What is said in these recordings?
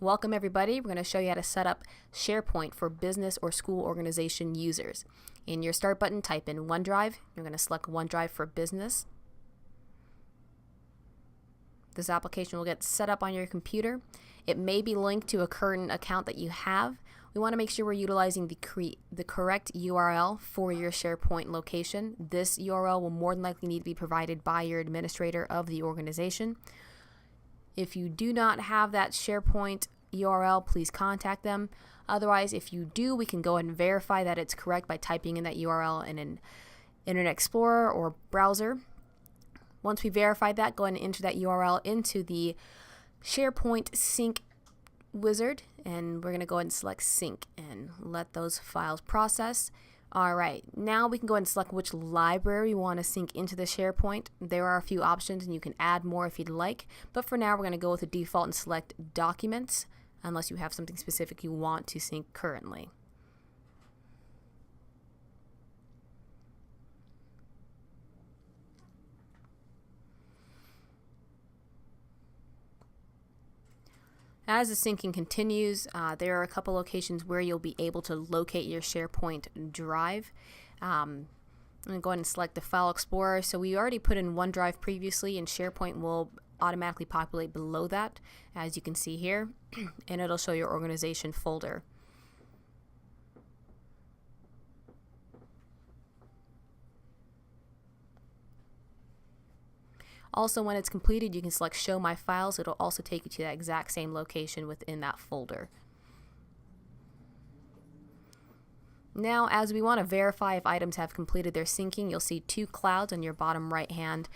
Welcome everybody. We're going to show you how to set up SharePoint for business or school organization users. In your Start button, type in OneDrive. You're going to select OneDrive for Business. This application will get set up on your computer. It may be linked to a current account that you have. We want to make sure we're utilizing the correct URL for your SharePoint location. This URL will more than likely need to be provided by your administrator of the organization. If you do not have that SharePoint URL, please contact them. Otherwise, if you do, we can go ahead and verify that it's correct by typing in that URL in an Internet Explorer or browser. Once we verify that, go ahead and enter that URL into the SharePoint sync wizard, and we're going to go ahead and select sync and let those files process. Alright, now we can go ahead and select which library we want to sync into the SharePoint. There are a few options and you can add more if you'd like, but for now we're going to go with the default and select Documents, unless you have something specific you want to sync currently. As the syncing continues, there are a couple locations where you'll be able to locate your SharePoint drive. I'm going to go ahead and select the File Explorer. So we already put in OneDrive previously, and SharePoint will automatically populate below that, as you can see here, and it'll show your organization folder. Also, when it's completed, you can select Show My Files. It'll also take you to that exact same location within that folder. Now, as we want to verify if items have completed their syncing, you'll see two clouds on your bottom right-hand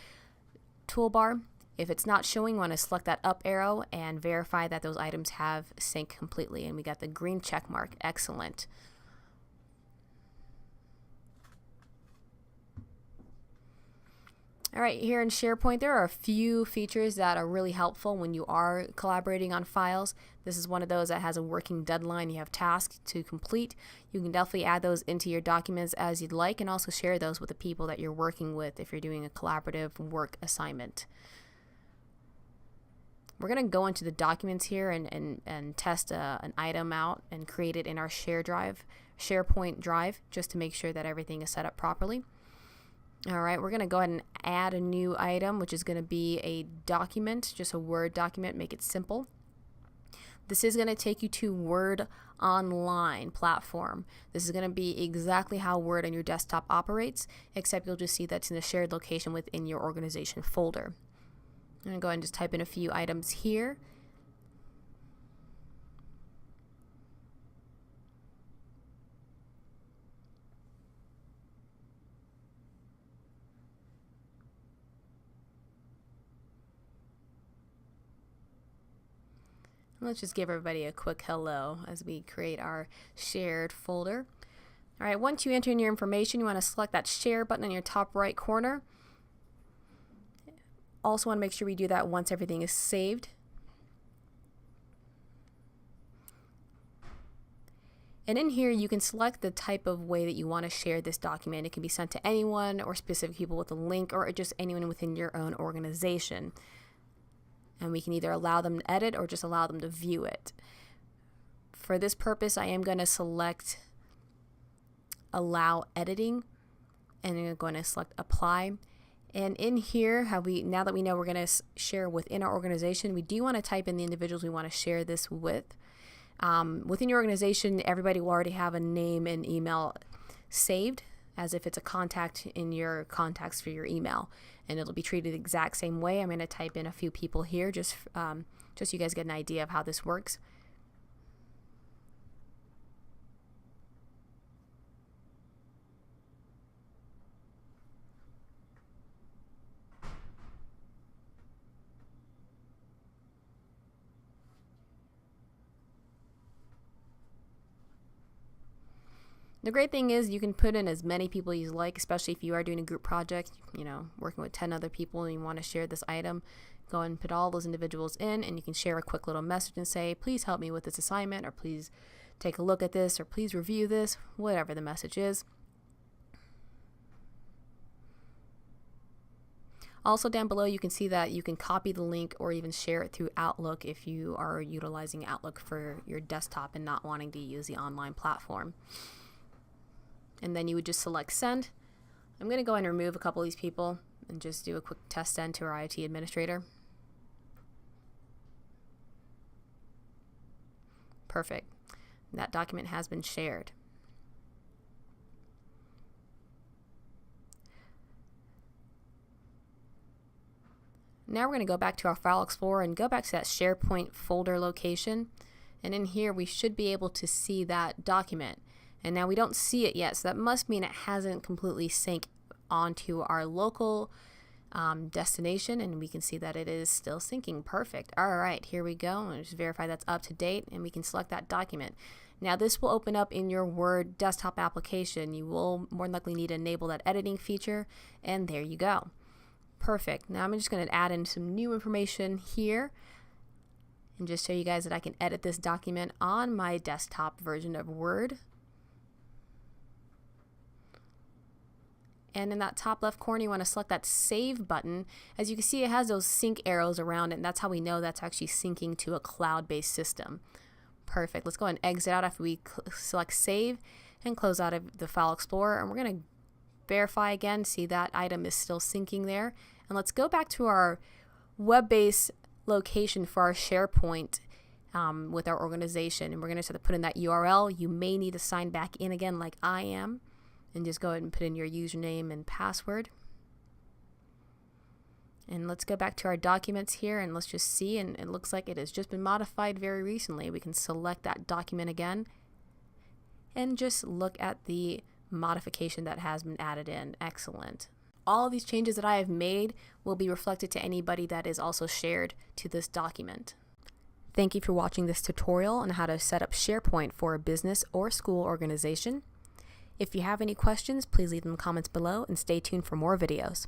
toolbar. If it's not showing, you want to select that up arrow and verify that those items have synced completely. And we got the green check mark. Excellent. Alright, here in SharePoint there are a few features that are really helpful when you are collaborating on files. This is one of those that has a working deadline. You have tasks to complete. You can definitely add those into your documents as you'd like, and also share those with the people that you're working with if you're doing a collaborative work assignment. We're going to go into the documents here and test an item out and create it in our SharePoint drive, just to make sure that everything is set up properly. Alright, we're going to go ahead and add a new item, which is going to be a document, just a Word document, make it simple. This is going to take you to Word Online platform. This is going to be exactly how Word on your desktop operates, except you'll just see that's in a shared location within your organization folder. I'm going to go ahead and just type in a few items here. Let's just give everybody a quick hello as we create our shared folder. Alright, once you enter in your information, you want to select that share button in your top right corner. Also want to make sure we do that once everything is saved. And in here you can select the type of way that you want to share this document. It can be sent to anyone or specific people with a link, or just anyone within your own organization. And we can either allow them to edit or just allow them to view it. For this purpose, I am going to select Allow Editing, and I'm going to select Apply. And in here, now that we know we're going to share within our organization, we do want to type in the individuals we want to share this with. Within your organization, everybody will already have a name and email saved, as if it's a contact in your contacts for your email, and it'll be treated the exact same way. I'm going to type in a few people here just so you guys get an idea of how this works. The great thing is you can put in as many people as you like, especially if you are doing a group project, working with 10 other people and you want to share this item. Go and put all those individuals in, and you can share a quick little message and say, please help me with this assignment, or please take a look at this, or please review this, whatever the message is. Also down below you can see that you can copy the link or even share it through Outlook if you are utilizing Outlook for your desktop and not wanting to use the online platform. And then you would just select send. I'm going to go and remove a couple of these people and just do a quick test send to our IT administrator. Perfect. That document has been shared. Now we're going to go back to our File Explorer and go back to that SharePoint folder location. And in here we should be able to see that document. And now we don't see it yet, so that must mean it hasn't completely synced onto our local destination, and we can see that it is still syncing. Perfect. Alright, here we go. And just verify that's up to date, and we can select that document. Now this will open up in your Word desktop application. You will more than likely need to enable that editing feature, and there you go. Perfect. Now I'm just going to add in some new information here and just show you guys that I can edit this document on my desktop version of Word. And in that top left corner you want to select that save button. As you can see, it has those sync arrows around it, and that's how we know that's actually syncing to a cloud-based system. Perfect. Let's go ahead and exit out after we select save and close out of the File Explorer, and we're going to verify again, see that item is still syncing there. And let's go back to our web-based location for our SharePoint with our organization, and we're going to put in that URL. You may need to sign back in again like I am, and just go ahead and put in your username and password. And let's go back to our documents here, and let's just see, and it looks like it has just been modified very recently. We can select that document again and just look at the modification that has been added in. Excellent. All of these changes that I have made will be reflected to anybody that is also shared to this document. Thank you for watching this tutorial on how to set up SharePoint for a business or school organization. If you have any questions, please leave them in the comments below and stay tuned for more videos.